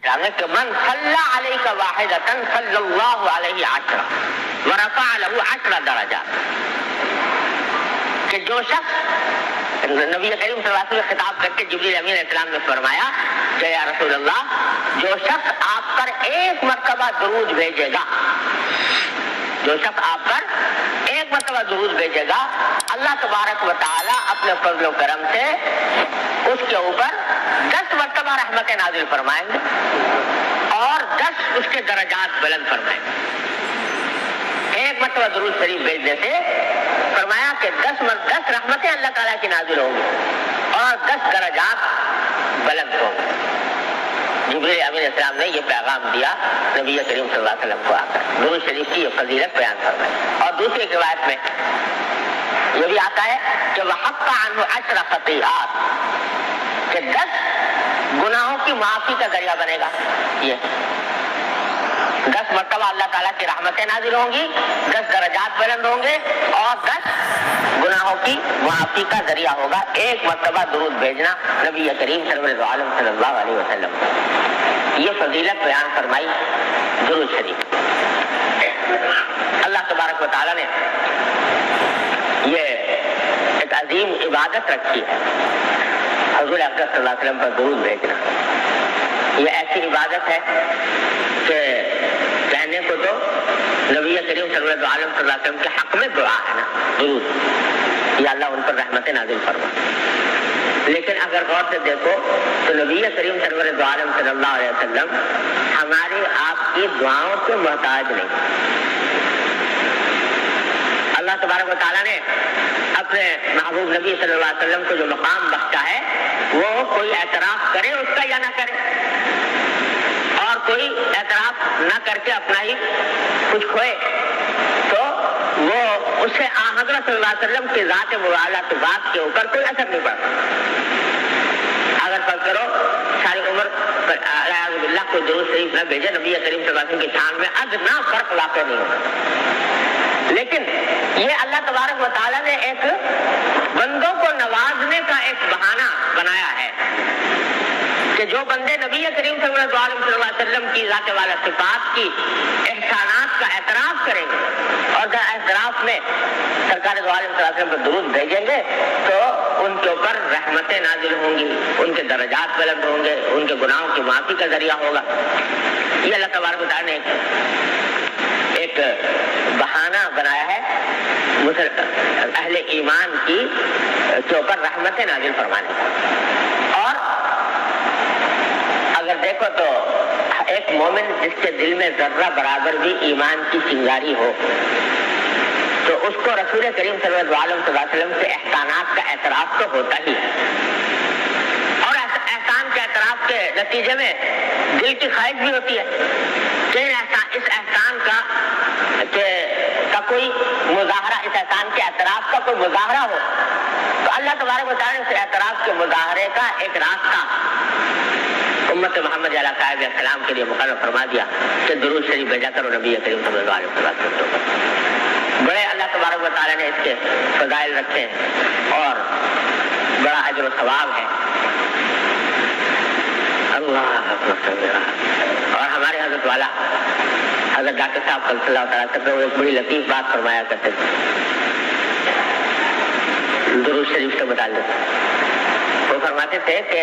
کہ من صلی علیک واحدۃ صلی اللہ علیہ عشرہ ورفع له 10 درجات، کہ جو شخص نبی کریم صلی اللہ علیہ وسلم خطاب کر کے جبریل امین علیہ السلام نے فرمایا کہ یا رسول اللہ، جو شخص آپ پر ایک مرتبہ درود بھیجے گا، جو شخص آپ پر ایک مرتبہ درود بھیجے گا، اللہ تبارک و تعالی اپنے فضل و کرم سے اس کے اوپر 10 مرتبہ رحمت نازل فرمائیں گے اور 10 اس کے درجات بلند فرمائیں گے۔ ایک مرتبہ درود شریف بھیجنے سے فرمایا کہ 10 رحمتیں اللہ تعالیٰ کی نازل ہوں گی اور 10 درجات بلند ہوں گے۔ جبریل امین علیہ السلام نے یہ پیغام دیا نبی کریم صلی اللہ علیہ وسلم کو آ کر، درود شریف کی یہ فضیلت بیان فرمائی۔ اور دوسری روایت میں یہ بھی آتا ہے کہ وحق عنہ 10 خطیئات، کہ 10 گناہوں کی معافی کا ذریعہ بنے گا۔ یہ 10 مرتبہ اللہ تعالیٰ کی رحمتیں نازل ہوں گی، 10 درجات بلند ہوں گے اور 10 گناہوں کی معافی کا ذریعہ ہوگا ایک مرتبہ درود بھیجنا نبی کریم سرور عالم صلی اللہ علیہ وسلم۔ یہ فضیلت بیان فرمائی درود شریف۔ اللہ تبارک و تعالیٰ نے یہ ایک عظیم عبادت رکھی ہے، حضور اکرم صلی اللہ علیہ وسلم پر درود بھیجنا۔ یہ ایسی عبادت ہے کہ کہنے کو تو نبی کریم صلی اللہ علیہ وسلم کے حق میں دعا ہے نا، درود، یا اللہ ان پر رحمت نازل فرما۔ لیکن اگر غور سے دیکھو تو نبی کریم صلی اللہ علیہ وسلم ہماری آپ کی دعاؤں کے محتاج نہیں۔ اللہ تبارک و تعالیٰ نے اپنے محبوب نبی صلی اللہ علیہ وسلم کو جو مقام بخشا ہے، وہ کوئی اعتراف کرے اس کا یا نہ کرے، اور کوئی اعتراف نہ کر کے اپنا ہی کچھ کھوئے، تو وہ اس سے حضرت صلی اللہ علیہ وسلم کی ذات مبارک بات کے اوپر کوئی اثر نہیں پڑتا۔ اگر فرض کرو ساری عمر اعوذ باللہ کوئی درود شریف نہ بھیجے، نبی کریم صلی اللہ علیہ وسلم کی شان میں ادنا فرق واقع نہیں ہوگا۔ لیکن یہ اللہ تبارک و تعالیٰ نے ایک بندوں کو نوازنے کا ایک بہانہ بنایا ہے کہ جو بندے نبی کریم صلی اللہ علیہ وسلم کی ذات والا صفات کی احسانات کا اعتراف کریں گے اور اعتراف میں سرکار دو عالم صلی اللہ علیہ وسلم پر درود بھیجیں گے تو ان کے اوپر رحمتیں نازل ہوں گی، ان کے درجات بلند ہوں گے، ان کے گناہوں کی معافی کا ذریعہ ہوگا۔ یہ اللہ تبارک و تعالیٰ نے ایک بہانہ بنایا ہے اہل ایمان کی کے اوپر رحمتیں نازل فرمانے کا۔ اور اگر دیکھو تو ایک مومن جس کے دل میں ذرہ برابر بھی ایمان کی چنگاری ہو تو اس کو رسول کریم صلی اللہ علیہ وسلم سے احسانات کا اعتراف تو ہوتا ہی ہے، اور احسان کے اعتراف کے نتیجے میں دل کی خواہش بھی ہوتی ہے کہ اس احسان کا کوئی مظاہرہ، اس احسان کے اعتراف کا کوئی مظاہرہ ہو، تو اللہ تبارک و تعالیٰ نے اس اعتراف کے مظاہرے کا ایک راستہ امت محمد علیہ السلام کے لیے مقرر فرما دیا کہ درود شریف بھیجا کرو نبی کریم صلی اللہ علیہ وسلم۔ بڑے اللہ تبارک و تعالیٰ نے اس کے فضائل رکھے ہیں اور بڑا اجر و ثواب ہے۔ اللہ اور ہمارے حضرت والا حضرت ڈاکٹر صاحب صلی اللہ تعالیٰ سے ایک بڑی لطیف بات فرمایا کرتے تھے درود شریف سے متعلق۔ وہ فرماتے تھے کہ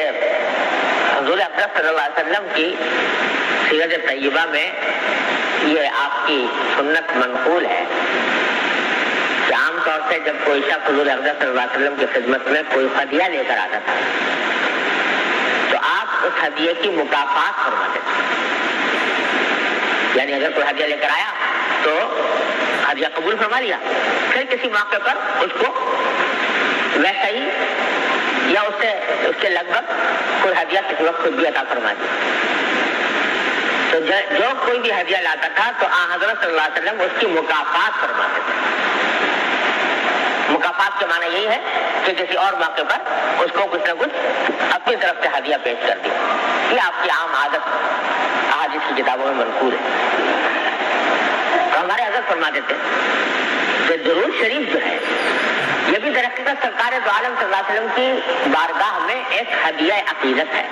حضور اکرم صلی اللہ علیہ وسلم کی سیرت طیبہ میں یہ آپ کی سنت منقول ہے کہ عام طور سے جب کوئی شخص حضور اکرم صلی اللہ علیہ وسلم کی خدمت میں کوئی ہدیہ لے کر آتا تھا تو آپ اس ہدیے کی مکافات فرماتے تھے، یعنی اگر کوئی ہدیہ لے کر آیا تو ہدیہ قبول فرما لیا، پھر کسی موقع پر اس کو ویسا ہی یا اس کے لگ بھگ کوئی ہدیہ کسی وقت خود بھی عطا فرما دی۔ تو جو کوئی بھی ہدیہ لاتا تھا تو حضرت صلی اللہ علیہ وسلم اس کی مکافات فرماتے تھے۔ مکافات کا معنی یہی ہے کہ کسی اور موقع پر اس کو کچھ نہ کچھ اپنی طرف سے ہدیہ پیش کر دی۔ یہ آپ کی عام عادت احادیث کی کتابوں میں منقول ہے۔ تو ہمارے حضرت فرماتے تھے کہ درود شریف جو ہے یہ بھی درحقیقت سرکار دو عالم صلی اللہ علیہ وسلم کی بارگاہ میں ایک ہدیہ عقیدت ہے،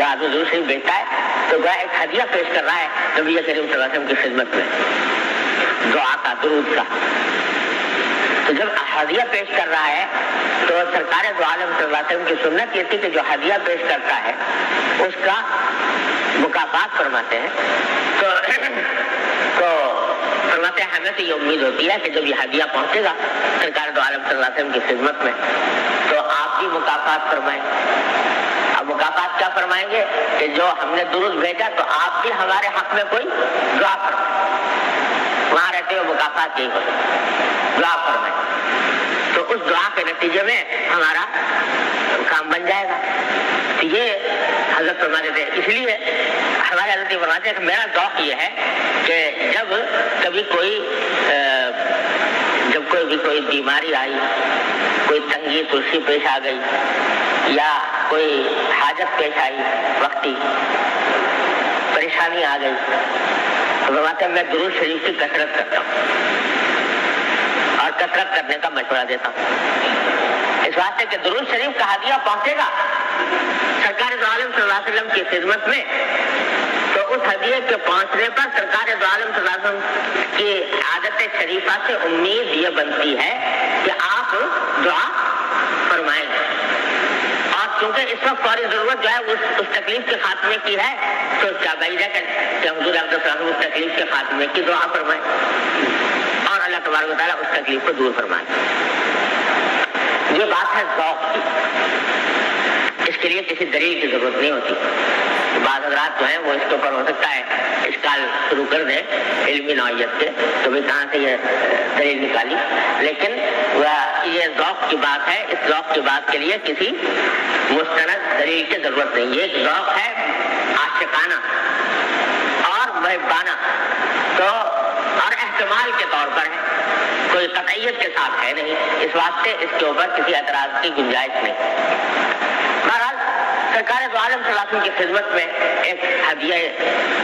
جو آدمی درود شریف بھیجتا ہے تو گویا ایک ہدیہ پیش کر رہا ہے نبی کریم صلی اللہ علیہ وسلم کی خدمت میں دعا کا، درود کا. تو جب ہدیہ پیش کر رہا ہے تو سرکار دو عالم صلی اللہ علیہ وسلم کی سنت یہ تھی کہ جو ہدیہ پیش کرتا ہے اس کا مکافات فرماتے ہیں. تو فرماتے ہیں ہمیں تو یہ امید ہوتی ہے کہ جب یہ ہدیہ پہنچے گا سرکار دو عالم صلی اللہ علیہ وسلم کی خدمت میں تو آپ بھی مکافات فرمائیں. اب مکافات کیا فرمائیں گے کہ جو ہم نے درود بھیجا تو آپ بھی ہمارے حق میں کوئی دعا فرمائیں. وہاں رہتے ہوئے مکافات یہی ہوتا ہے، دعا فرمائیں. تو اس دعا کے نتیجے میں ہمارا کام بن جائے گا. یہ حضرت فرماتے تھے. اس لیے ہمارے حضرت فرماتے ہیں کہ میرا ذوق یہ ہے کہ جب کبھی کوئی بیماری آئی، کوئی تنگی تلسی پیش آ گئی یا کوئی حاجت پیش آئی، وقتی پریشانی آ گئی، تو فرماتے ہیں میں درود شریف کی کثرت کرتا ہوں اور کثرت کرنے کا مشورہ دیتا ہوں، اس واسطے کہ درود شریف کا ہدیہ پہنچے گا سرکار دو عالم صلی اللہ علیہ وسلم کی خدمت میں تو اس ہدیے کے پہنچنے پر سرکار دو عالم صلی اللہ علیہ وسلم کی عادت شریفہ سے امید یہ بنتی ہے کہ آپ دعا فرمائیں گے. اور چونکہ اس وقت فوری ضرورت جو ہے اس تکلیف کے خاتمے کی ہے تو کیا بعید ہے کہ حضور اقدس صلی اللہ علیہ وسلم اس تکلیف کے خاتمے کی دعا فرمائیں اور اللہ تبارک و تعالیٰ اس تکلیف کو دور فرمائیں. یہ بات ہے ذوق کی. اس کے لیے کسی دلیل کی ضرورت نہیں ہوتی. بعض حضرات جو ہیں وہ اس کے اوپر ہو سکتا ہے اشکال شروع کر دیں علمی نوعیت کے، تو بھی کہاں سے یہ دلیل نکالی. لیکن یہ ذوق کی بات ہے. اس ذوق کی بات کے لیے کسی مستند دلیل کی ضرورت نہیں. یہ ایک ذوق ہے عاشقانہ اور محبانہ تو اور احتمال کے طور پر ہے، کوئی قطعیت کے ساتھ ہے نہیں. اس واسطے اس کے اوپر کسی اعتراض کی گنجائش نہیں. بہرحال سرکار دو عالم صلی اللہ علیہ وسلم کی خدمت میں ایک ہدیہ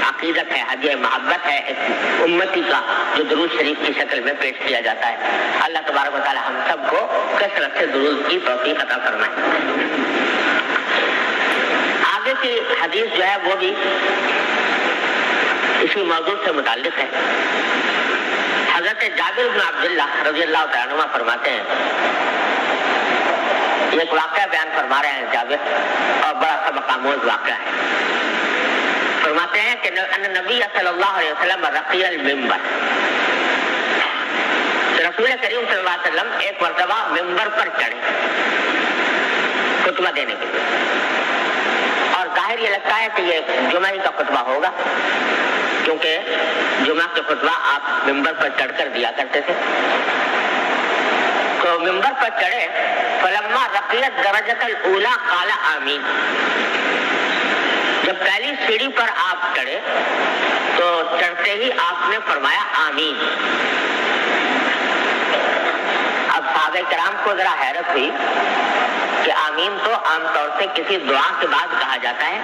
عقیدت ہے، ہدیہ محبت ہے ایک امتی کا جو درود شریف کی شکل میں پیش کیا جاتا ہے. اللہ تبارک و تعالی ہم سب کو کثرت سے درود کی توفیق عطا فرمائے. آگے کی حدیث جو ہے وہ بھی اسی موضوع سے متعلق ہے. حضرت جابر بن عبداللہ رضی اللہ تعالیٰ عنہ فرماتے ہیں، یہ ایک واقعہ بیان فرما رہے ہیں جابر اور بڑا سبق آموز واقعہ ہے. فرماتے ہیں کہ نبی صلی اللہ علیہ وسلم رقی المنبر، رسول کریم صلی اللہ علیہ وسلم ایک مرتبہ ممبر پر چڑھے خطبہ دینے کے لیے، اور ظاہر یہ لگتا ہے کہ یہ جمعہ ہی کا خطبہ ہوگا کیونکہ جمعہ کے خطبہ آپ ممبر پر چڑھ کر دیا کرتے تھے. تو ممبر پر چڑھے، فلما رقیت درجۃ الاولی قال آمین. جب پہلی سیڑھی پر آپ چڑھے تو چڑھتے ہی آپ نے فرمایا آمین. اب صحابہ کرام کو ذرا حیرت ہوئی کہ آمین تو عام طور سے کسی دعا کے بعد کہا جاتا ہے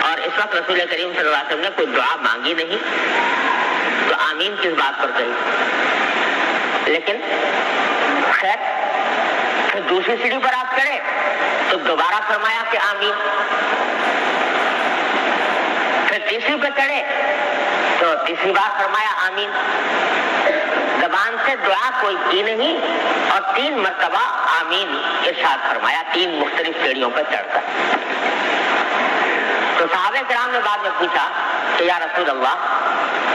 اور اس وقت رسول کریم صلی اللہ علیہ وسلم نے کوئی دعا مانگی نہیں تو آمین کس بات پر کہی. لیکن خیر پھر دوسری سیڑھی پر آپ چڑھے تو دوبارہ فرمایا کہ آمین. پھر تیسری پر چڑھے تو تیسری بار فرمایا آمین. زبان سے دعا کوئی کی نہیں اور 3 مرتبہ آمین ارشاد فرمایا 3 مختلف سیڑھیوں پر چڑھ کر. تو صحابہ کرام نے بعد میں پوچھا کہ یا رسول اللہ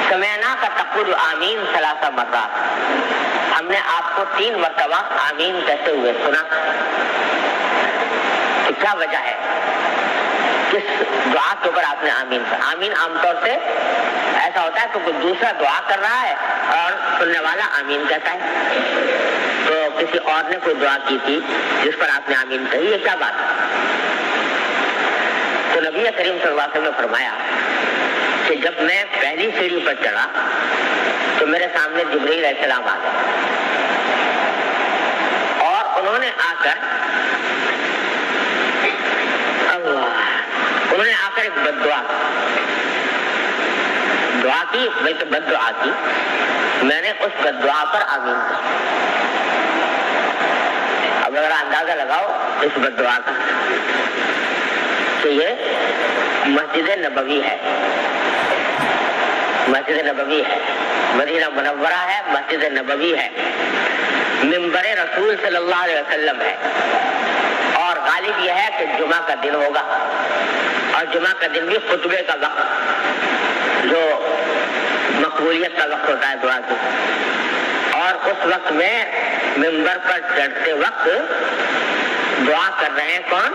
سمعنا کا تقول آمین 3 مرات، ہم نے آپ کو 3 مرتبہ آمین کہتے ہوئے سنا، تو کیا وجہ ہے کس دعا کے اوپر آپ نے آمین کہا؟ آمین عام طور سے ایسا ہوتا ہے کہ کوئی دوسرا دعا کر رہا ہے اور سننے والا آمین کہتا ہے. تو کسی اور نے کوئی دعا کی تھی جس پر آپ نے آمین کہی، یہ کیا بات ہے؟ تو نبی کریم صلی اللہ علیہ وسلم نے فرمایا کہ جب میں پہلی سیڑھی پر چڑھا تو میرے سامنے جبرائیل علیہ السلام آ گئے اور انہوں نے آ کر ایک بد دعا کی بلکہ بد دعا کی. میں نے اس بد دعا پر آمین کہا. اب اگر اندازہ لگاؤ اس بد دعا کا کہ یہ مسجد نبوی ہے، مسجد نبوی ہے، مدینہ منورہ ہے، مسجد نبوی ہے، منبر رسول صلی اللہ علیہ وسلم ہے، اور غالب یہ ہے کہ جمعہ کا دن ہوگا، اور جمعہ کا دن بھی خطبے کا وقت جو مقبولیت کا وقت ہوتا ہے دعا کی، اور اس وقت میں منبر پر چڑھتے وقت دعا کر رہے ہیں کون؟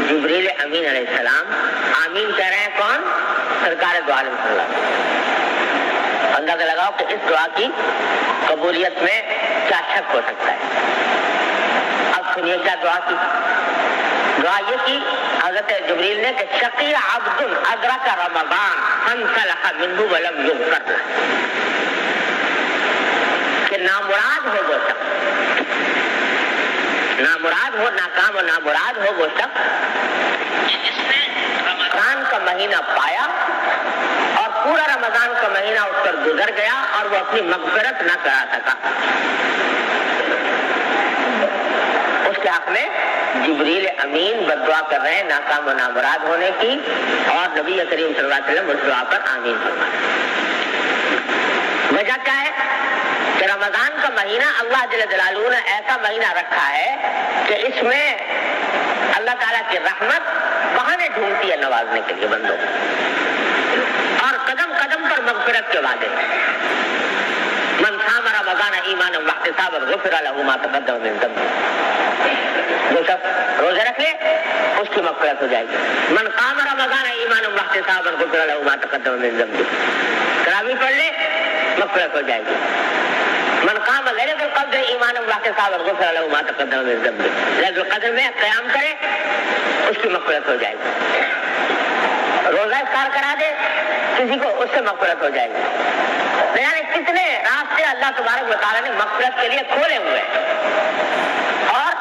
جبریل امین علیہ السلام، آمین کہہ رہے ہیں کون؟ سرکار دو عالم صلی اللہ علیہ وسلم۔ اندازہ لگاؤ کہ اس دعا کی قبولیت میں کیا شک ہو سکتا ہے۔ اب سنیے کیا دعا کی۔ دعا یہ کی حضرت جبریل نے کہ شقی عبد ادرک رمضان فانسلخ منہ ولم یغفر لہ، کہ نامراد ہو وہ شخص، نامراد ہو، ناکام و نامراد ہو وہ شخص جس نے رمضان کا مہینہ پایا اور پورا رمضان کا مہینہ اس پر گزر گیا اور وہ اپنی مغفرت نہ کرا سکا۔ اس کے حق میں جبریل امین بددعا کر رہے ہیں ناکام و نامراد ہونے کی، اور نبی کریم صلی اللہ علیہ وسلم اس دعا پر آمین فرمائے۔ وجہ کیا ہے کہ رمضان کا مہینہ اللہ جل جلالہ نے ایسا مہینہ رکھا ہے کہ اس میں اللہ تعالیٰ کی رحمت بہانے ڈھونڈتی ہے نوازنے کے لیے بندوں، اور قدم قدم پر مغفرت کے وعدے۔ من صام رمضان ایمانا واحتسابا غفر له ما تقدم من ذنبه، جو شخص روزے رکھ لے اس کی مغفرت ہو جائے گی۔ من قام رمضان ایمانا واحتسابا غفر له ما تقدم من ذنبه، تراویح پڑھ لے مغفرت ہو جائے گی۔ من قام لیلۃ القدر ایمانا واحتسابا غفر له ما تقدم من ذنبه، لیلۃ القدر میں قیام کرے اس کی مغفرت ہو جائے گی۔ روزہ افطار کرا دے کسی کو، اس سے مغفرت ہو جائے گی۔ یعنی کتنے راستے اللہ تبارک و تعالیٰ نے مغفرت کے لیے کھولے ہوئے ہیں، اور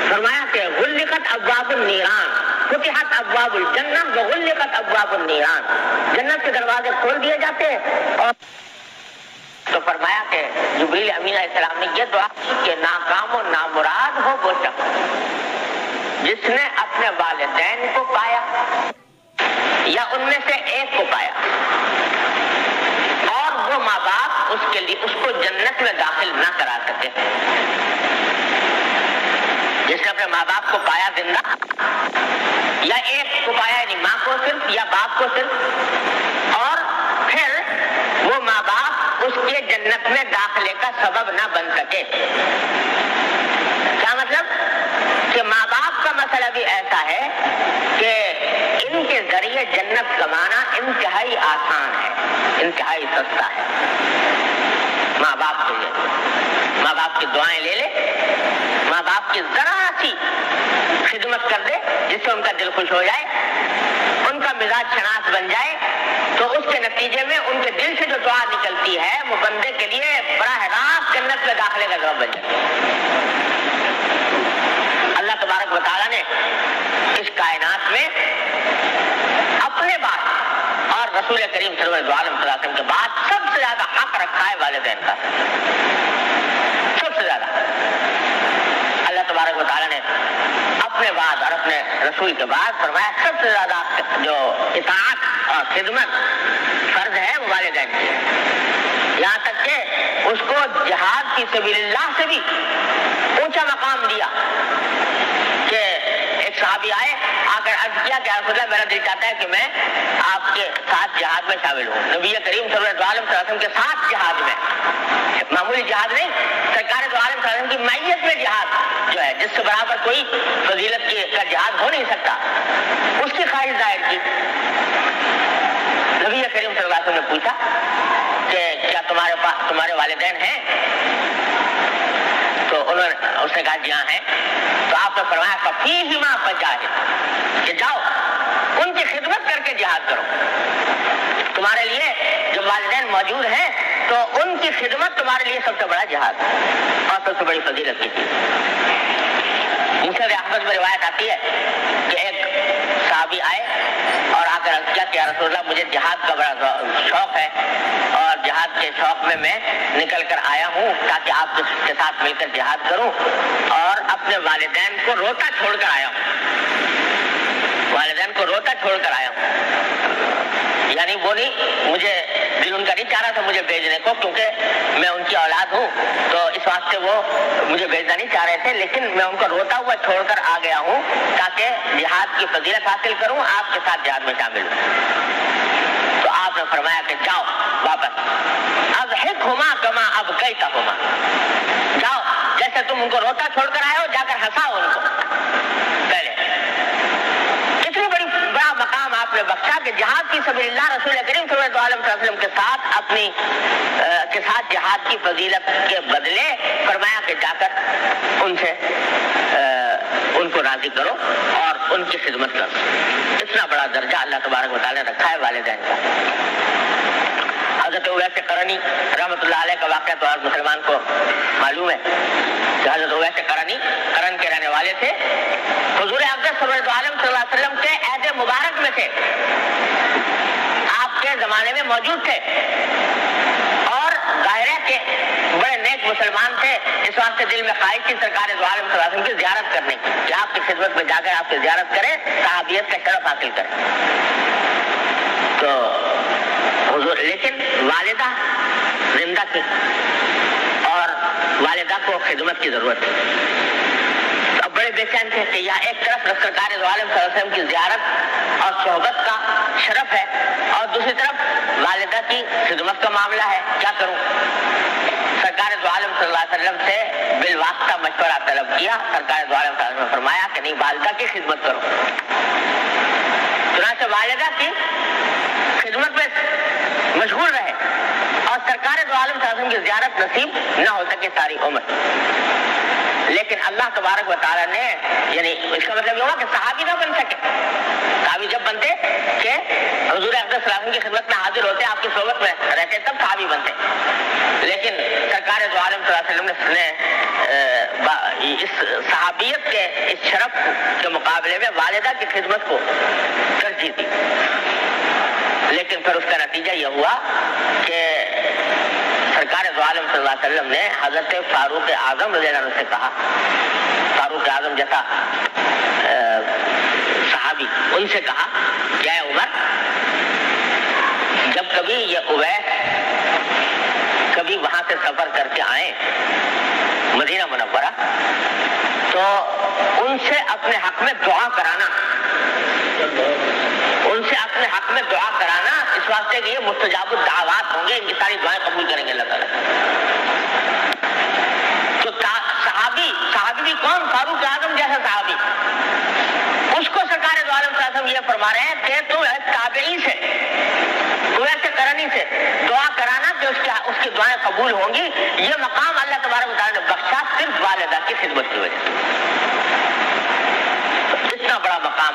فرمایا کہ غلقت ابواب النیران فتحت ابواب الجنہ وغلقت ابواب النیران، جنت کے دروازے کھول دیے جاتے ہیں۔ اور تو فرمایا کہ جبریل امین علیہ السلام نے یہ دعا کی کہ ناکام و نامراد ہو وہ شخص جس نے اپنے والدین کو پایا یا ان میں سے ایک کو پایا، اور وہ ماں باپ اس کے لیے اس کو جنت میں داخل نہ کرا سکے۔ جس نے اپنے ماں باپ کو پایا زندہ، یا ایک کو پایا یعنی ماں کو صرف یا باپ کو صرف، اور پھر وہ ماں باپ اس کے جنت میں داخلے کا سبب نہ بن سکے۔ کیا مطلب؟ کہ ماں باپ کا مسئلہ بھی ایسا ہے کہ ان کے ذریعے جنت کمانا انتہائی آسان ہے، انتہائی سستا ہے۔ ماں باپ کے لیے ماں باپ کی دعائیں لے لے، ماں باپ کی ذرا سی خدمت کر دے جس سے ان کا دل خوش ہو جائے، ان کا مزاج شناس بن جائے، تو اس کے نتیجے میں ان کے دل سے جو دعا نکلتی ہے وہ بندے کے لیے براہ راست جنت میں داخلے کا سبب بن جائے۔ اللہ تبارک و تعالیٰ نے اس کائنات میں اپنے بعد اور رسول کریم صلی اللہ علیہ وسلم کے بعد سب سے زیادہ حق رکھا ہے والدین کا، سب سے زیادہ۔ اللہ تبارک و تعالیٰ نے اپنے بعد اور اپنے رسول کے بعد فرمایا سب سے زیادہ جو اطاعت اور خدمت فرض ہے وہ والدین کی ہے، یہاں تک کہ اس کو جہاد فی سبیل اللہ سے بھی اونچا مقام دیا کہ ایک صحابی آئے، آ کر عرض کیا کہ رسول اللہ میرا دل چاہتا ہے کہ میں آپ کے ساتھ جہاد میں شامل ہوں۔ نبی کریم صلی اللہ علیہ وسلم کے ساتھ جہاد میں، معمولی جہاد نہیں، سرکار دو عالم صلی اللہ علیہ وسلم کی معیت میں جہاد جو ہے جس سے برابر کوئی فضیلت کا جہاد ہو نہیں سکتا، اس کی خواہش ظاہر کی۔ نبی کریم صلی اللہ علیہ وسلم نے پوچھا کہ کیا تمہارے والدین ہیں؟ تو انہوں نے اس نے کہا جی ہاں ہیں۔ تو آپ نے فرمایا فیہما فجاہد، کہ جاؤ ان کی خدمت کر کے جہاد کرو۔ تمہارے لیے جو والدین موجود ہیں تو ان کی خدمت تمہارے لیے سب سے بڑا جہاد اور سب سے بڑی فضیلت کی چیز۔ مسند احمد میں روایت آتی ہے کہ ایک صحابی آئے اور آ کر عرض کیا کہ یا رسول اللہ مجھے جہاد کا بڑا شوق ہے، اور جہاد کے شوق میں نکل کر آیا ہوں تاکہ آپ کے ساتھ مل کر جہاد کروں، اور اپنے والدین کو روتا چھوڑ کر آیا ہوں، والدین کو روتا چھوڑ کر آیا ہوں، یعنی وہ نہیں، مجھے دل ان کا نہیں چاہ رہا تھا مجھے بھیجنے کو، کیونکہ میں ان کی اولاد ہوں تو اس واسطے وہ مجھے بھیجنا نہیں چاہ رہے تھے، لیکن میں ان کو روتا ہوا چھوڑ کر آ گیا ہوں تاکہ جہاد کی فضیلت حاصل کروں، آپ کے ساتھ جہاد میں شامل ہوں۔ تو آپ نے فرمایا کہ جاؤ واپس، اب حکما کما اب کئی تہما، جاؤ جیسے تم ان کو روتا چھوڑ کر آئے ہو، جا کر ہنساؤ ان کو پہلے۔ اتنی بڑا مقام آپ نے بخشا کہ جہاد کی سبیل اللہ رسول کریم صلی اللہ علیہ وسلم کے ساتھ جہاد کی فضیلت کے بدلے فرمایا کہ جا کر ان سے ان کو راضی کرو اور ان کی خدمت کرو۔ اتنا بڑا درجہ اللہ تبارک و تعالیٰ نے رکھا ہے والدین کا۔ حضرت اویس قرنی رحمۃ اللہ علیہ کا واقعہ تو ہر مسلمان کو معلوم ہے کہ حضرت اویس قرنی قرن کے رہنے والے تھے، حضور اقدس صلی اللہ علیہ وسلم کے عہد مبارک میں تھے، آپ کے زمانے میں موجود تھے، اور ظاہر ہے کہ بڑے نیک مسلمان تھے، اس واسطے دل میں خواہش تھی سرکار دو عالم صلی اللہ علیہ وسلم کی زیارت کرنے کی، کہ آپ کی خدمت میں جا کر آپ کی زیارت کریں، صحابیت کا شرف حاصل کریں۔ تو حضور، لیکن والدہ زندہ تھی اور والدہ کو خدمت کی ضرورت تھی، اب بڑے بے چین تھے کہ یہاں ایک طرف سرکار دو عالم صلی اللہ علیہ وسلم کی زیارت اور صحبت کا شرف ہے، اور دوسری طرف والدہ کی خدمت کا معاملہ ہے، کیا کروں؟ سرکار دو عالم صلی اللہ علیہ وسلم سے بالواسطہ مشورہ طلب کیا، سرکار دو عالم صلی اللہ علیہ وسلم نے فرمایا کہ نہیں، والدہ کی خدمت کرو۔ چنانچہ والدہ کی خدمت میں مشغول رہے اور سرکار دو عالم صلی اللہ علیہ وسلم کی زیارت نصیب نہ ہو سکے ساری عمر، لیکن اللہ تبارک و تعالیٰ نے، یعنی اس کا مطلب یہ ہوا کہ صحابی نہ بن سکے، صحابی جب بنتے کہ حضور اقدس صلی اللہ علیہ وسلم کی خدمت میں حاضر ہوتے، آپ کی صحبت میں رہتے، تب صحابی بنتے، لیکن سرکار دو عالم صلی اللہ علیہ وسلم نے اس صحابیت کے اس شرف کے مقابلے میں والدہ کی خدمت کو ترجیح دی، لیکن پھر اس کا نتیجہ یہ ہوا کہ سرکار دو عالم صلی اللہ علیہ وسلم نے حضرت فاروق اعظم رضی اللہ عنہ سے کہا، فاروق اعظم جیسا صحابی، ان سے کہا کہ اے عمر، جب کبھی یہ اویس کبھی وہاں سے سفر کر کے آئیں مدینہ منورہ، تو ان سے اپنے حق میں دعا کرانا، ان سے اپنے حق میں دعا کرانا، اس واسطے کہ یہ مستجاب الدعوات ہوں گے، ان کی ساری دعائیں قبول کریں گے اللہ تعالیٰ۔ تو صحابی بھی کون؟ فاروق اعظم جیسا صحابی، اس کو سرکار دو عالم صلی اللہ علیہ وسلم یہ فرما رہے ہیں کہ تم تابعی سے، اویس قرنی سے دعا کرانا کہ اس کی دعائیں قبول ہوں گی۔ یہ مقام اللہ تبارک و تعالیٰ نے بخشا صرف والدہ کی خدمت کی وجہ سے۔ اتنا بڑا مقام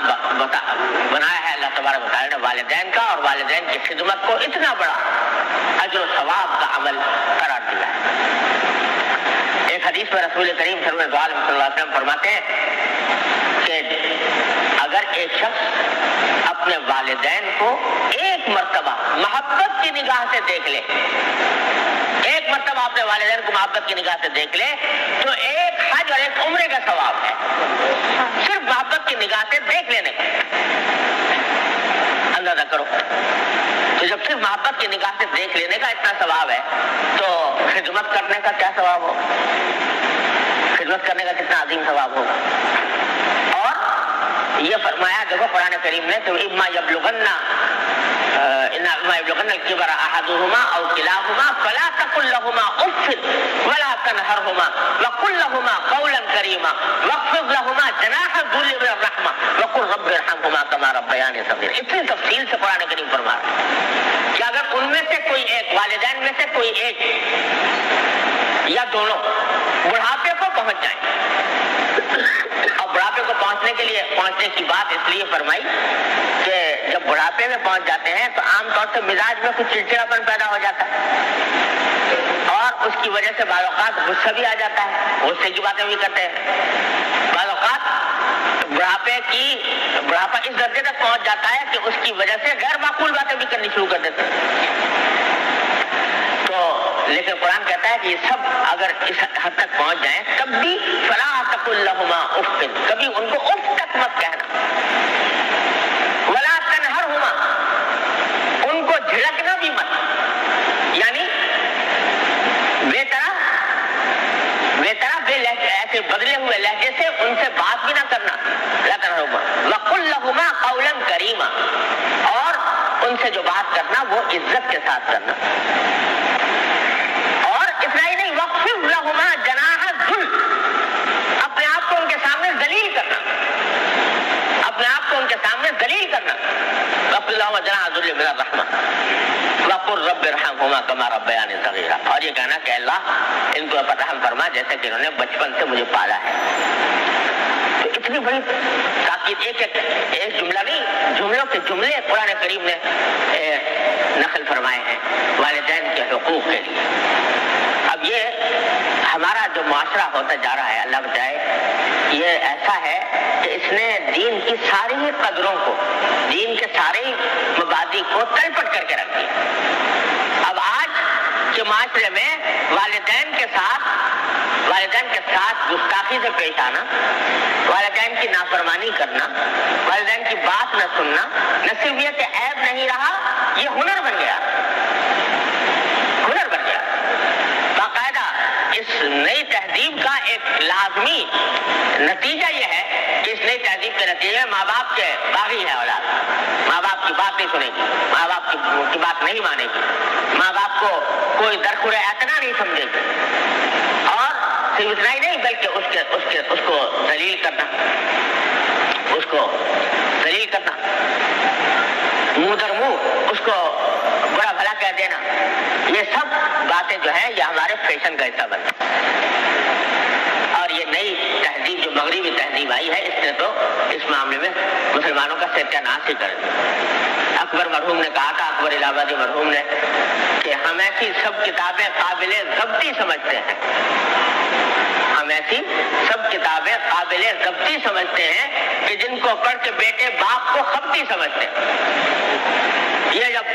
بنایا ہے اللہ تبارک و تعالیٰ نے والدین کا، اور والدین کی خدمت کو اتنا بڑا اجر و ثواب کا عمل قرار دیا ہے۔ ایک حدیث میں رسول کریم صلی اللہ علیہ وسلم فرماتے ہیں کہ اگر ایک شخص اپنے والدین کو ایک مرتبہ محبت کی نگاہ سے دیکھ لے، ایک مرتبہ اپنے والدین کو محبت کی نگاہ سے دیکھ لے، تو ایک حج اور ایک عمرے کا ثواب ہے، صرف محبت کی نگاہ سے دیکھ لینے کا۔ اندازہ کرو، تو جب صرف محبت کی نگاہ سے دیکھ لینے کا اتنا ثواب ہے، تو خدمت کرنے کا کیا ثواب ہوگا؟ خدمت کرنے کا کتنا عظیم ثواب ہوگا۔ اور یہ فرمایا، دیکھو قرآن کریم نے، تو اما یبلغن الکبر احدہما او کلاہما فلا تقل لہما اف ولا تنہرہما وقل لہما قولا کریما واخفض لہما جناح الذل من الرحمہ وقل رب ارحمہما کما ربیانی صغیرا۔ اتنی تفصیل سے قرآن کریم فرما رہا ہے کہ اگر ان میں سے کوئی ایک، والدین میں سے کوئی ایک یا دونوں بڑھاپے کو پہنچ جائیں، اور بڑھاپے کو پہنچنے کی بات اس لیے فرمائی کہ جب بڑھاپے میں پہنچ جاتے ہیں تو عام طور سے مزاج میں کچھ چڑچڑاپن پیدا ہو جاتا ہے، اور اس کی وجہ سے بعض اوقات غصہ بھی آ جاتا ہے، غصے کی باتیں بھی کرتے ہیں۔ بعض اوقات بڑھاپا اس درجے تک پہنچ جاتا ہے کہ اس کی وجہ سے غیر معقول باتیں بھی کرنی شروع کر دیتے ہیں۔ تو لیکن قرآن کہتا ہے کہ یہ سب اگر اس حد تک پہنچ جائیں، تب بھی فلا تقل لہما اف، کبھی ان کو اف تک مت کہنا، ولا ان سے جو بات کرنا وہ عزت کے ساتھ کرنا. اور اتنا ہی نہیں، وَاخْفِضْ لَهُمَا جَنَاحَ الذُّلِّ، اپنے آپ کو ان کے سامنے ذلیل کرنا، اپنے آپ کو ان کے سامنے ذلیل کرنا. وَاخْفِضْ لَهُمَا جَنَاحَ الذُّلِّ مِنَ الرَّحْمَةِ وَقُلْ رَبِّ ارْحَمْهُمَا كَمَا رَبَّيَانِي صَغِيرًا، اور یہ کہنا کہ اللہ ان کو رحم فرما جیسے کہ انہوں نے بچپن سے مجھے پالا ہے. تو اتنی بڑی تاکید، ایک جملہ نہیں، جملوں کے جملے قرآن کریم نے نقل فرمائے ہیں والدین کے حقوق کے لیے. اب یہ ہمارا جو معاشرہ ہوتا جا رہا ہے، اللہ بچائے، یہ ایسا ہے کہ اس نے دین کی ساری ہی قدروں کو، دین کے سارے مبادی کو تلپٹ کر کے رکھ دیا. اب آج کے معاشرے میں والدین کے ساتھ گستاخی سے پیش آنا، والدین کی نافرمانی کرنا، والدین کی بات نہ سننا، نہ صرف یہ کہ عیب نہیں رہا، یہ ہنر بن گیا. باقاعدہ اس نئی تہذیب کا ایک لازمی نتیجہ یہ ہے کہ اس نئی تہذیب کے نتیجے میں ماں باپ کے باغی ہے اولاد. ماں باپ کی بات نہیں سنے گی، ماں باپ کی بات نہیں مانے گی، ماں باپ کو کوئی درخور اعتنا نہیں سمجھے گی. اور صرف اتنا ہی نہیں بلکہ اس کو ذلیل کرنا، منہ در منہ اس کو برا بھلا کہہ دینا، یہ سب باتیں جو ہیں یہ ہمارے فیشن کا حصہ بنتا. اور یہ نئی تہذیب جو مغربی تہذیب آئی ہے، اس نے تو اس معاملے میں مسلمانوں کا ستیہ ناش ہی کر دیا. اکبر مرحوم نے کہا تھا، اکبر الہ آبادی مرحوم نے، کہ ہم ایسی سب کتابیں قابل ضبطی سمجھتے ہیں، ہم ایسی سب کتابیں قابل ضبطی سمجھتے ہیں کہ جن کو پڑھ کے بیٹے باپ کو خبتی سمجھتے ہیں. یہ جب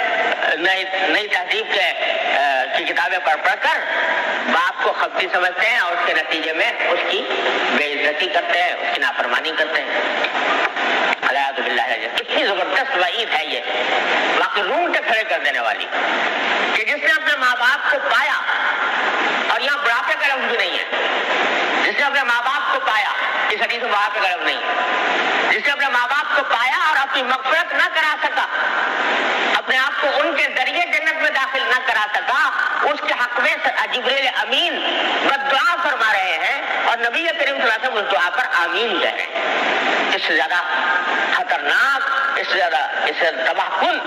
نئی تہذیب کی کتابیں پڑھ کر باپ کو خبتی سمجھتے ہیں اور اس کے نتیجے میں اس کی بے عزتی کرتے ہیں، اس کی نافرمانی کرتے ہیں. الحمد للہ، اتنی زبردست وعید ہے یہ، واقعی رونگٹے کھڑے کر دینے والی، کہ جس نے اپنے ماں باپ کو پایا، اور یہاں بڑھاپے کا لفظ بھی نہیں ہے، جس نے اپنے ماں باپ کو پایا، اس حدیث میں بڑھاپے کا لفظ نہیں ہے، جس نے اپنے ماں باپ کو پایا اور اپنی مغفرت نہ کرا سکا، اپنے آپ کو ان کے ذریعے جنت میں داخل نہ کرا سکا، اس کے حق میں جبریل امین بددعا فرما رہے ہیں اور نبی کریم صلی اللہ علیہ وسلم اس دعا پر آمین کہہ رہے ہیں. اس سے زیادہ خطرناک، اس سے تباہ کن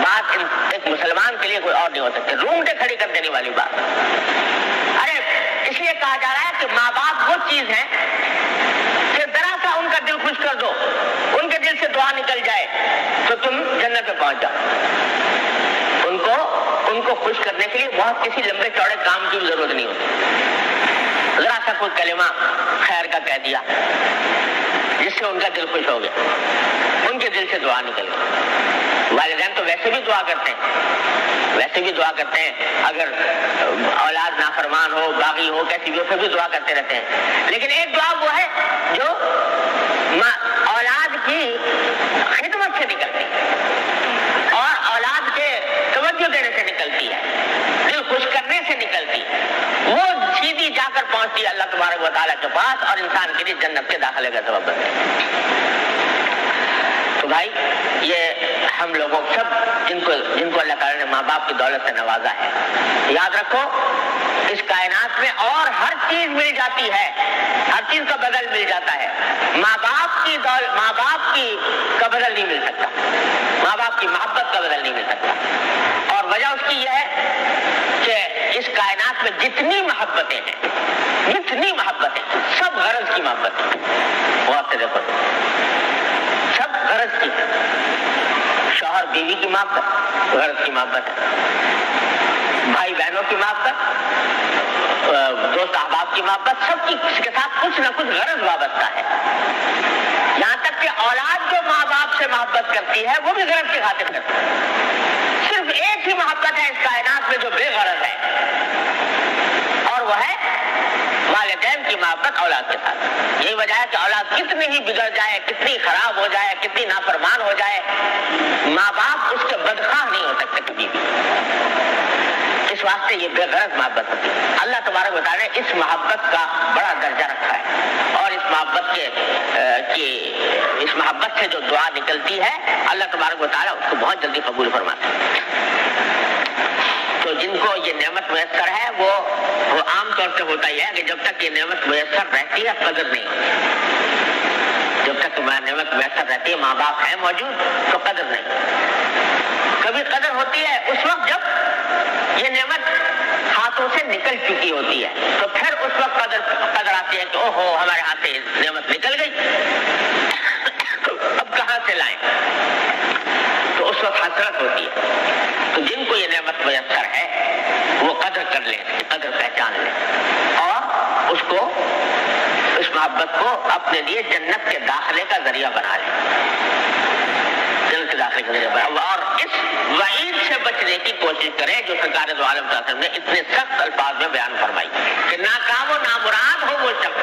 بات ایک مسلمان کے لیے کوئی اور نہیں ہو سکتی. رونگٹے کھڑی کر دینے والی بات. ارے اس لیے کہا جا رہا ہے کہ ماں باپ وہ چیز ہے کہ ذرا سا ان کا دل خوش کر دو، ان کے دل سے دعا نکل جائے تو تم جنت میں پہنچ جاؤ. ان کو خوش کرنے کے لیے بہت کسی لمبے چوڑے کام کی ضرورت نہیں ہوتی. ذرا سا کوئی کلمہ خیر کا کہہ دیا جس سے ان کا دل خوش ہو گیا، ان کے دل سے دعا نکل گئی. والدین تو ویسے بھی دعا کرتے ہیں، اگر اولاد نافرمان ہو، باغی ہو، کیسی بھی ہو، پھر بھی دعا کرتے رہتے ہیں. لیکن ایک دعا وہ ہے جو اولاد کی خدمت سے نکلتی اور اولاد کے توجہ دینے سے نکلتی ہے، دل خوش کرنے سے نکلتی ہے، وہ سیدھی جا کر پہنچتی ہے اللہ تبارک و تعالیٰ کے پاس اور انسان کے لیے جنت کے داخلے کا سبب بنتی ہے. تو بھائی یہ ہم لوگوں سب جن کو اللہ تعالیٰ نے ماں باپ کی دولت سے نوازا ہے، یاد رکھو اس کائنات میں اور ہر چیز مل جاتی ہے، ہر چیز کا بدل مل جاتا ہے، ماں باپ کی کا بدل نہیں مل سکتا، ماں باپ کی محبت کا بدل نہیں مل سکتا. اور وجہ اس کی یہ ہے کہ اس کائنات میں جتنی محبتیں سب غرض کی محبت ہے. غور سے دیکھو، سب غرض کی، شوہر بیوی کی محبت غرض کی محبت ہے، بھائی بہنوں کی محبت، دوست احباب کی محبت، سب کی اس کے ساتھ کچھ نہ کچھ غرض وابستہ ہے. یہاں تک کہ اولاد جو ماں باپ سے محبت کرتی ہے وہ بھی غرض کی خاطر کرتی ہے. صرف ایک ہی محبت ہے اس کائنات میں جو بے غرض ہے، اور وہ ہے والدین کی محبت اولاد کے ساتھ. یہی وجہ ہے کہ اولاد کتنی ہی بگڑ جائے، کتنی خراب ہو جائے، کتنی نافرمان ہو جائے، ماں باپ اس کے بدخواہ نہیں ہو سکتے کبھی بھی. اس واسطے سے یہ بے غرض محبت ہوتی ہے. اللہ تبارک و تعالیٰ نے اس محبت کا بڑا درجہ رکھا ہے اور اس محبت سے جو دعا نکلتی ہے اللہ تبارک و تعالیٰ اس کو بہت جلدی قبول فرماتا ہے. تو جن کو یہ نعمت میسر ہے وہ عام طور سے ہوتا ہی ہے کہ جب تک یہ نعمت میسر رہتی ہے قدر نہیں ہوتی. جب تک نعمت میسر رہتی ہے، ماں باپ ہیں موجود، تو قدر نہیں. کبھی قدر ہوتی ہے اس وقت جب یہ نعمت ہاتھوں سے نکل چکی ہوتی ہے، تو پھر اس وقت قدر آتی ہے کہ او ہو ہمارے ہاتھ سے نعمت نکل گئی، اب کہاں سے لائیں. تو اس وقت حسرت ہوتی ہے. تو جن کو یہ نعمت میسر ہے وہ قدر کر لیں، قدر پہچان لیں اور اس محبت کو اپنے لیے جنت کے داخلے کا ذریعہ بنا لیں. جنت کے داخلے کا ذریعہ بنا، اور اس وعید سے بچنے کی کوشش کریں جو سرکار دو عالم صلی اللہ علیہ وسلم نے اتنے سخت الفاظ میں بیان فرمائی کہ ناکام و نامراد ہو وہ شخص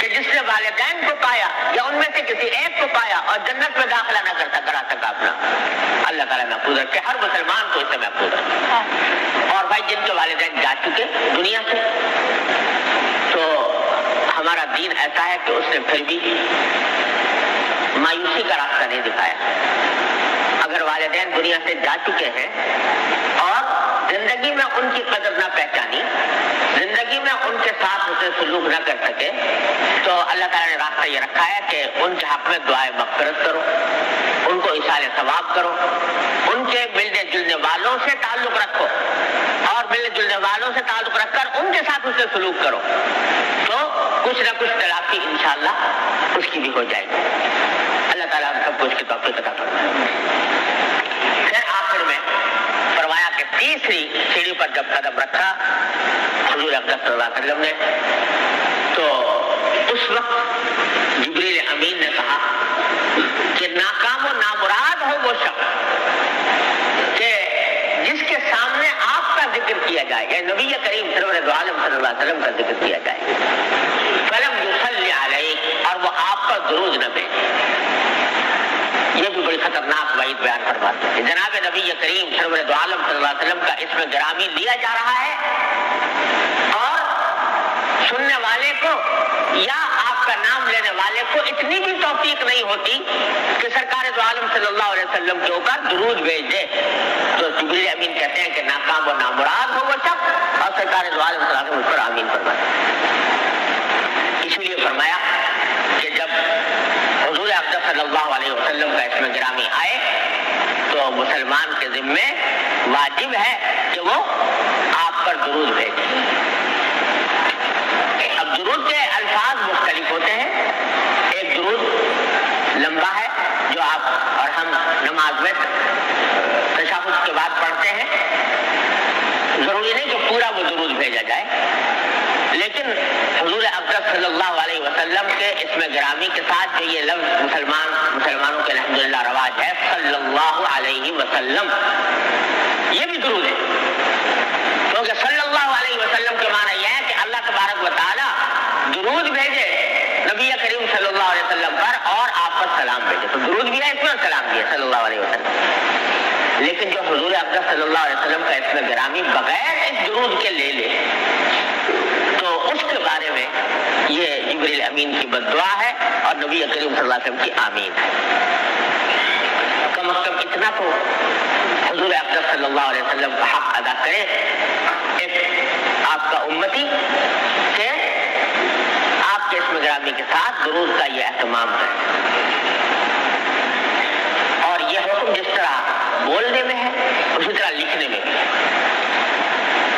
کہ جس نے والدین کو پایا یا ان میں سے کسی ایک کو پایا اور جنت میں داخلہ نہ کرا سکا اپنا. اللہ تعالیٰ محفوظ رکھے ہر مسلمان کو اس سے محفوظ رکھے. اور بھائی جن کے والدین جا چکے دنیا سے، تو ہمارا دین ایسا ہے کہ اس نے پھر بھی مایوسی کا راستہ نہیں دکھایا. اگر والدین دنیا سے جا چکے ہیں اور زندگی میں ان کی قدر نہ پہچانی، زندگی میں ان کے ساتھ اسے سلوک نہ کر سکے، تو اللہ تعالیٰ نے راستہ یہ رکھا ہے کہ ان کے حق میں دعائے مغفرت کرو، ان کو ایصال ثواب کرو، ان کے ملنے جلنے والوں سے تعلق رکھو اور ملنے جلنے والوں سے تعلق رکھ کر ان کے ساتھ اسے سلوک کرو، تو کچھ نہ کچھ تلافی انشاءاللہ اس کی بھی ہو جائے گی. اللہ تعالیٰ ہم سب کو اس کی توفیق عطا فرمائے. پھر آخر میں فرمایا کہ تیسری سیڑھی پر جب قدم رکھا حضور اقدس صلی اللہ علیہ وسلم نے، تو اس وقت جبریل امین نے کہا کہ ناکام و نامراد ہو وہ شخص کہ جس کے سامنے آپ کا ذکر کیا جائے، یعنی نبی کریم سرور عالم صلی اللہ علیہ وسلم کا ذکر کیا جائے، فلم یصلی علیہ، اور وہ آپ پر درود نہ بھیجے. یہ بھی بڑی خطرناک وعید بیان فرماتے ہیں. جناب نبی کریم سرور عالم صلی اللہ علیہ وسلم کا اس میں گرامی لیا جا رہا ہے اور سننے والے کو یا آپ کا نام لینے والے کو اتنی بھی توفیق نہیں ہوتی کہ سرکار دو عالم صلی اللہ علیہ وسلم کے اوپر درود بھیج دے. تو جبریل امین کہتے ہیں کہ ناکام و نامراد ہو وہ شخص، اور سرکار دو عالم صلی اللہ علیہ وسلم اس پر آمین فرماتے ہیں. اس لیے فرمایا کہ جب حضور اقدس صلی اللہ علیہ وسلم کا اس میں گرامی آئے تو مسلمان کے ذمے واجب ہے کہ وہ آپ پر درود بھیجے. اب درود کے الفاظ مختلف ہوتے ہیں. ایک درود لمبا ہے جو آپ اور ہم نماز میں تشہد کے بعد پڑھتے ہیں. ضروری نہیں کہ پورا وہ درود بھیجا جائے، لیکن حضور اقدس صلی اللہ علیہ وسلم کے اس میں گرامی کے ساتھ جو یہ لفظ مسلمانوں کے الحمدللہ رواج ہے صلی اللہ علیہ وسلم، یہ بھی درود ہے. کیونکہ صلی اللہ علیہ وسلم کے معنی یہ ہے کہ اللہ تبارک و تعالی درود بھیجے نبی کریم صلی اللہ علیہ وسلم پر اور آپ پر سلام بھیجے. تو درود بھی ہے اس میں سلام بھی ہے صلی اللہ علیہ وسلم. لیکن جو حضور اقدس صلی اللہ علیہ وسلم کا اس میں گرامی بغیر اس درود کے لے لے تو اس کے بارے میں یہ جبریل امین کی بددعا ہے اور نبی کریم صلی اللہ علیہ وسلم کی آمین ہے. کم از کم اتنا تو حضور اقدس صلی اللہ علیہ وسلم کا حق ادا کرے ایک آپ کا امتی کہ آپ کے اس میں گرامی کے ساتھ درود کا یہ اہتمام کرے. اور یہ حکم جس طرح بولنے میں ہے اسی طرح لکھنے میں بھی ہے.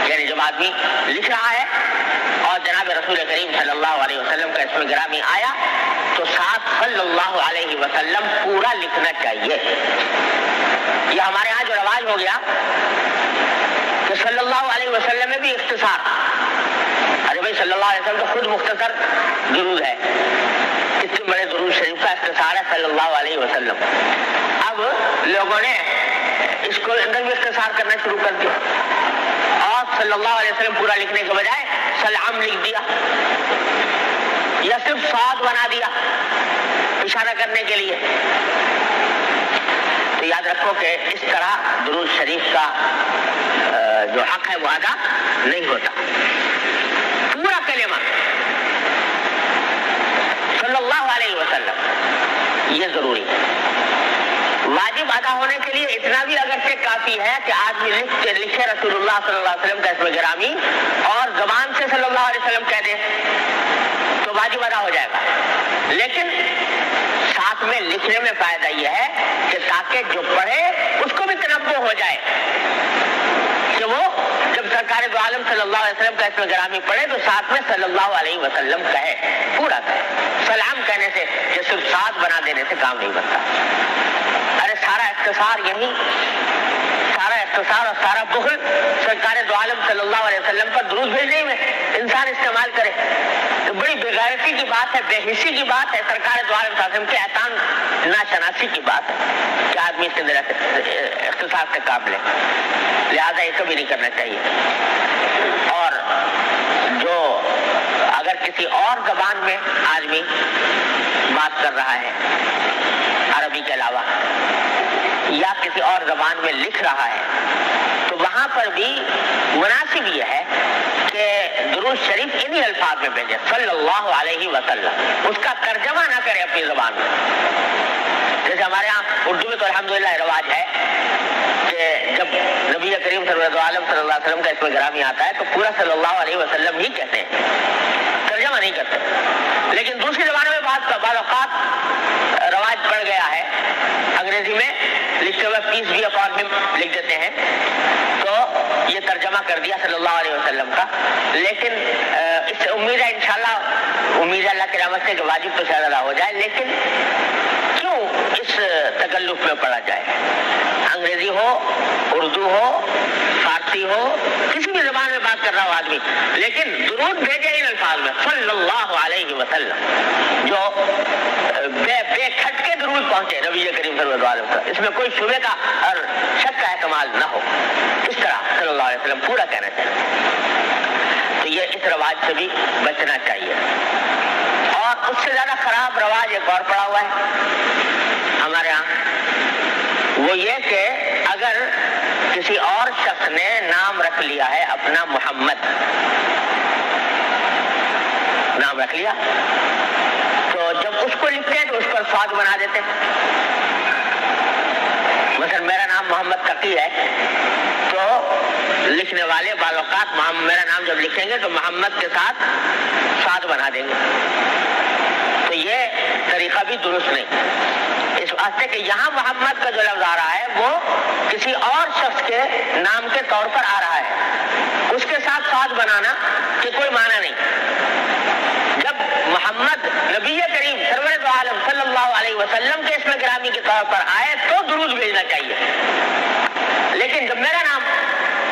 یعنی جب آدمی لکھ رہا ہے اور جناب رسول کریم صلی اللہ علیہ وسلم کا اس میں گرامی آیا تو ساتھ صلی اللہ علیہ وسلم پورا لکھنا چاہیے. یہ ہمارے ہاں جو رواج ہو گیا کہ صلی اللہ علیہ وسلم میں بھی اختصار. ارے بھائی صلی اللہ علیہ وسلم تو خود مختصر درود ہے، اتنے بڑے درود شریف کا اختصار ہے صلی اللہ علیہ وسلم. اب لوگوں نے اس کو اندر بھی اختصار کرنا شروع کر دیا اور صلی اللہ علیہ وسلم پورا لکھنے کے بجائے سلام لکھ دیا یا صرف صاد بنا دیا اشارہ کرنے کے لیے. تو یاد رکھیں رکھو کہ اس طرح درود شریف کا جو حق ہے وہ ادا نہیں ہوتا. پورا کلمہ صلی اللہ علیہ وسلم یہ ضروری ہے. واجب ادا ہونے کے لیے اتنا بھی اگرچہ کافی ہے کہ آدمی لکھے رسول اللہ صلی اللہ علیہ وسلم کا اسم گرامی اور زبان سے صلی اللہ علیہ وسلم کہہ دے تو واجب ادا ہو جائے گا. لیکن ساتھ میں لکھنے میں فائدہ یہ ہے کہ تاکہ جو پڑھے اس کو بھی تنبہ ہو جائے کہ وہ جب سرکار دو عالم صلی اللہ علیہ وسلم کا اسم گرامی پڑھے تو ساتھ میں صلی اللہ علیہ وسلم کہے, پورا کہے. سلام کہنے سے کہ صرف ساتھ بنا دینے سے کام نہیں بنتا. ارے سارا اختصار یہی, سارا اختصار اور سارا بخل سرکار دو عالم صلی اللہ علیہ وسلم پر درود بھیجنے میں انسان استعمال کرے. تو بڑی بےغیرتی کی بات ہے, بے حسی کی بات ہے, سرکار دو عالم صلی اللہ علیہ وسلم کے احسان ناشناسی کی بات ہے کہ آدمی اس کے اختصار سے کام لے. لہذا یہ کبھی نہیں کرنا چاہیے. اور جو اگر کسی اور زبان میں آدمی بات کر رہا ہے عربی کے علاوہ یا کسی اور زبان میں لکھ رہا ہے تو وہاں پر بھی مناسب یہ ہے کہ درود شریف انہی الفاظ میں بھیجے صلی اللہ علیہ وسلم, اس کا ترجمہ نہ کرے اپنی زبان میں. جیسے ہمارے یہاں اردو میں تو الحمدللہ رواج ہے کہ جب نبی کریم صلی اللہ علیہ وسلم کا اسم گرامی آتا ہے تو پورا صلی اللہ علیہ وسلم ہی کہتے ہیں, ترجمہ نہیں کرتے. لیکن دوسری زبانوں میں بعض اوقات رواج پڑ گیا ہے, انگریزی میں لکھتے ہوئے پیس بھی اپون ہم لکھ دیتے ہیں تو یہ ترجمہ کر دیا صلی اللہ علیہ وسلم کا. لیکن اس سے امید ہے انشاءاللہ, امید ہے اللہ کی رحمت سے کہ واجب تو شاید ادا ہو جائے, لیکن کیوں اس تکلف میں پڑا جائے. انگریزی ہو, اردو ہو, فارسی ہو, کسی بھی زبان میں بات کر رہا ہو آدمی, لیکن درود بھیجے ان الفاظ میں صلی اللہ علیہ وسلم, جو بے کھٹ کے درود پہنچے نبی کریم صلی اللہ علیہ وسلم, اس میں کوئی شبہ کا اور شک کا احتمال نہ ہو. اس طرح صلی اللہ علیہ وسلم پورا کہنا چاہیے. تو یہ اس رواج سے بھی بچنا چاہیے. اور اس سے زیادہ خراب رواج ایک اور پڑا ہوا ہے ہمارے یہاں, وہ یہ کہ اگر کسی اور شخص نے نام رکھ لیا ہے اپنا محمد, نام رکھ لیا تو جب اس کو لکھتے ہیں تو اس پر صاد بنا دیتے ہیں. مثلا میرا نام محمد تقی ہے تو لکھنے والے بعض اوقات میرا نام جب لکھیں گے تو محمد کے ساتھ صاد بنا دیں گے. تو یہ طریقہ بھی درست نہیں, اس واسطے کہ یہاں محمد کا جو لفظ آ رہا ہے وہ کسی اور شخص کے نام کے طور پر آ رہا ہے, اس کے ساتھ صاد بنانا کہ کوئی معنی نہیں. جب محمد نبی کریم سرور دو عالم صلی اللہ علیہ وسلم کے اسم گرامی کے طور پر آئے تو درود بھیجنا چاہیے. لیکن جب میرا نام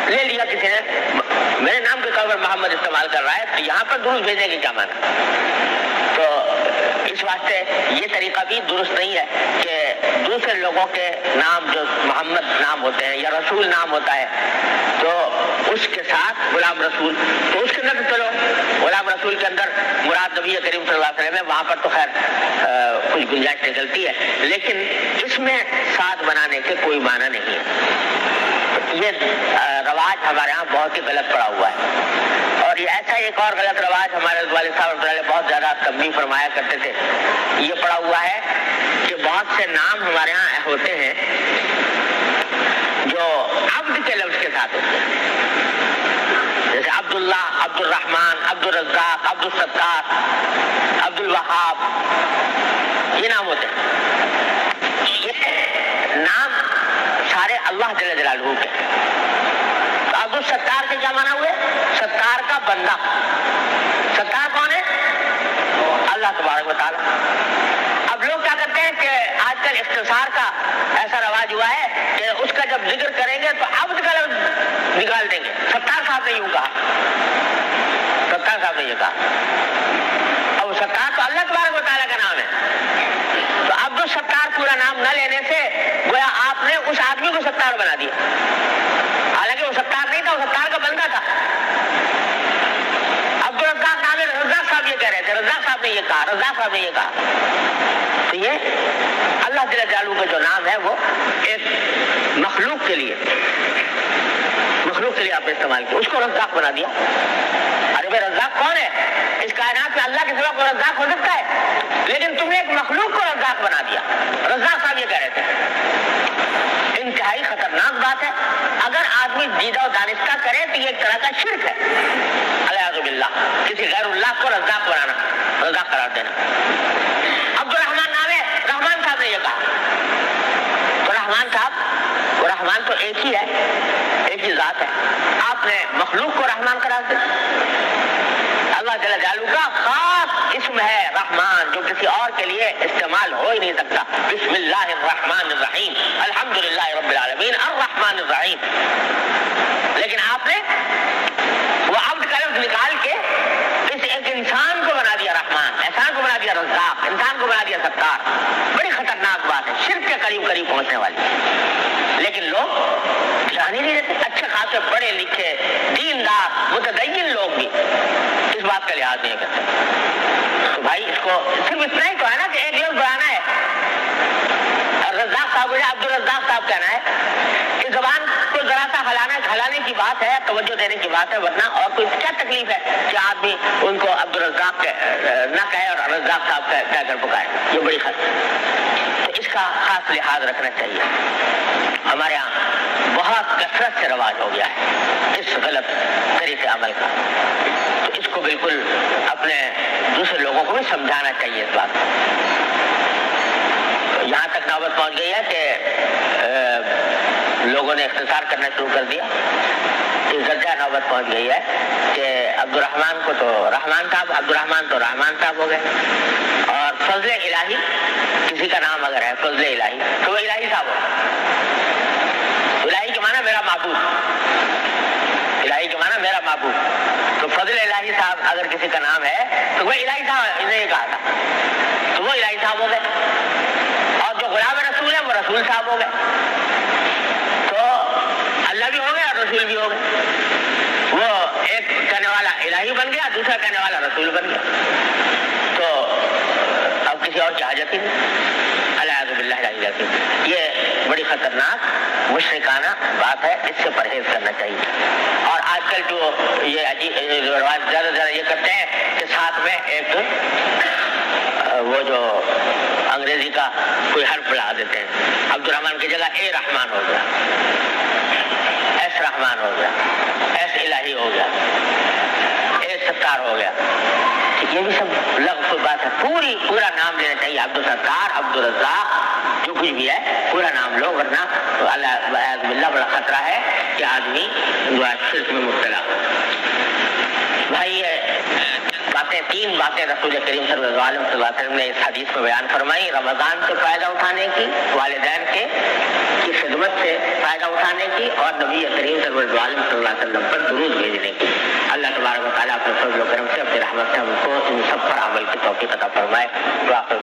لے لیا کسی نے, میرے نام کے طور پر محمد استعمال کر رہا ہے, تو یہاں پر درود بھیجنے کی کیا معنی. تو اس واسطے یہ طریقہ بھی درست نہیں ہے کہ دوسرے لوگوں کے نام جو محمد نام ہوتے ہیں یا رسول نام ہوتا ہے تو اس کے ساتھ غلام رسول, تو اس کے اندر چلو غلام رسول کے اندر مراد نبی کریم صلی اللہ علیہ وسلم ہے, وہاں پر تو خیر کچھ گنجائش نکلتی ہے, لیکن اس میں ساتھ بنانے کے کوئی معنی نہیں ہے. یہ رواج ہمارے یہاں بہت ہی غلط پڑا ہوا ہے. اور یہ ایسا ایک اور غلط رواج ہمارے والد صاحب بہت زیادہ تنبیہ فرمایا کرتے تھے, یہ پڑا ہوا ہے کہ بہت سے نام ہمارے یہاں ہوتے ہیں جو عبد کے لفظ کے ساتھ ہوتے ہیں, جیسے عبداللہ, عبد الرحمن, عبد الرزاق, عبد الستار, عبد الوہاب, یہ نام ہوتے ہیں. یہ نام سارے اللہ جل جلالہ کے. تو عبد الستار کے کیا معنی ہوئے؟ ستار کا بندہ. ستار کون ہے؟ اللہ تبارک و تعالی. اب لوگ کیا کرتے ہیں کہ آج کل اختصار کا ایسا رواج ہوا ہے کہ اس کا جب ذکر کریں گے تو عبد کا لفظ نکال دیں گے. ستار صاحب نے یوں کہا, ستار صاحب نے یہ کہا. اب ستار تو اللہ تبارک و تعالیٰ کا نام ہے, تو عبد الستار پورا نام نہ لینے سے گویا آپ نے اس آدمی کو ستار بنا دیا, حالانکہ وہ ستار نہیں تھا, وہ ستار کا بندہ تھا. عبد الرزاق نام ہے, رزاق صاحب یہ کہہ رہے تھے, رزاق صاحب نے یہ کہا, رزاق صاحب نے یہ کہا. تو یہ اللہ جل جلالہ کا جو نام ہے وہ ایک مخلوق کے لیے آپ نے استعمال کیا، اس کو رزاق بنا دیا۔ ارے بھائی رزاق کون ہے؟ اس کائنات میں اللہ کے سوا کوئی رزاق ہو سکتا ہے؟ لیکن تم نے ایک مخلوق کو رزاق بنا دیا۔ رزاق صاحب یہ کہہ رہے تھے انتہائی خطرناق بات ہے، اگر آدمی دیدہ و دانستہ کرے تو یہ ایک طرح کا شرک ہے، الیاذ باللہ، کسی غیر اللہ کو رزاق بنانا، رزاق قرار دینا۔ عبد الرحمن نام ہے، رحمان صاحب نے یہ کہا، تو رحمان صاحب، وہ رحمان تو ایک ہی ہے، ایک ہی ذات ہے، آپ نے مخلوق کو رحمان قرار دیا۔ اللہ جل جلالہ کا خاص اسم ہے رحمان، جو کسی اور کے لیے استعمال ہو ہی نہیں سکتا۔ بسم اللہ الرحمن الرحیم، الحمدللہ رب العالمین الرحمن الرحیم۔ لیکن آپ نے وہ عبد کا لفظ نکال کے اس ایک انسان کو بنا دیا رحمان، انسان کو بنا دیا رزاق، انسان کو بنا دیا ستار۔ بڑی خطرناک بات ہے، شرک کے قریب پہنچنے والی، لیکن لوگ دھیان ہی نہیں دیتے۔ اچھے خاصے پڑھے لکھے دیندار متدین لوگ بھی اس بات کا لحاظ نہیں کرتے۔ تو بھائی اس کو صرف اتنا ہی تو ہے نا کہ ایک لفظ بنانا ہے، رزاق صاحب مجھے عبد الرزاق صاحب کہنا ہے، اس زبان کو ذرا سا ہلانے کی بات ہے، توجہ دینے کی بات ہے، ورنہ اور کوئی کیا تکلیف ہے کہ آدمی ان کو عبد الرزاق نہ کہے اور رزاق صاحب کہہ کر پکائے، یہ بڑی خطر۔ تو اس کا خاص لحاظ رکھنا چاہیے۔ ہمارے یہاں بہت کثرت سے رواج ہو گیا ہے اس غلط طریقے عمل کا، تو اس کو بالکل اپنے دوسرے لوگوں کو بھی سمجھانا چاہیے اس بات کو۔ یہاں تک نوبت پہنچ گئی ہے کہ لوگوں نے اختصار کرنا شروع کر دیا، اس درجہ نوبت پہنچ گئی ہے کہ عبد الرحمن کو تو رحمان صاحب، عبد الرحمن تو رحمان صاحب ہو گئے، اور فضل الہی کسی کا نام اگر ہے فضل الہی تو وہ الہی صاحب ہوگا۔ الہی کے معنی میرا معبود، الہی کے معنی میرا معبود، تو فضل الہی صاحب اگر کسی کا نام ہے تو وہ الہی صاحب نے یہ کہا تھا، تو وہ الہی صاحب ہو گئے، اور جو غلام رسول ہے وہ رسول صاحب ہو گئے، تو اللہ بھی ہو گئے اور رسول بھی ہو گئے۔ وہ ایک کہنے والا الہی بن گیا، دوسرا کہنے والا رسول بن گیا، تو اب کسی اور کی حاجت ہی نہیں، الیاذ باللہ العلی العظیم۔ یہ بڑی خطرناک مشرکانہ بات ہے، اس سے پرہیز کرنا چاہیے۔ اور آج کل جو یہ عجیب رواج زیادہ یہ کرتے ہیں کہ ساتھ میں ایک وہ جو انگریزی کا کوئی حرف بڑھا دیتے ہیں، عبد الرحمن کی جگہ اے رحمان ہو گیا، ایس رحمان ہو گیا، ایس الہی ہو گیا، اے ستار ہو گیا، یہ بھی سب لفظ بات ہے۔ پورا نام لینا چاہیے، عبد الستار، عبد الرزاق، جو کچھ بھی ہے پورا نام لو، ورنہ اللہ باللہ بڑا خطرہ ہے کہ آدمی شرک میں مبتلا ہو۔ بھائی تین باتیں رسول کریم صلی اللہ علیہ وسلم نے اس حدیث میں بیان فرمائی، رمضان سے فائدہ اٹھانے کی، والدین کی خدمت سے فائدہ اٹھانے کی، اور نبی کریم صلی اللہ علیہ وسلم پر درود بھیجنے کی۔ اللہ تبارک و تعالیٰ اپنے فضل و کرم سے، اپنی رحمت سے ہم کو ان سب پر عمل کی توفیق عطا فرمائے۔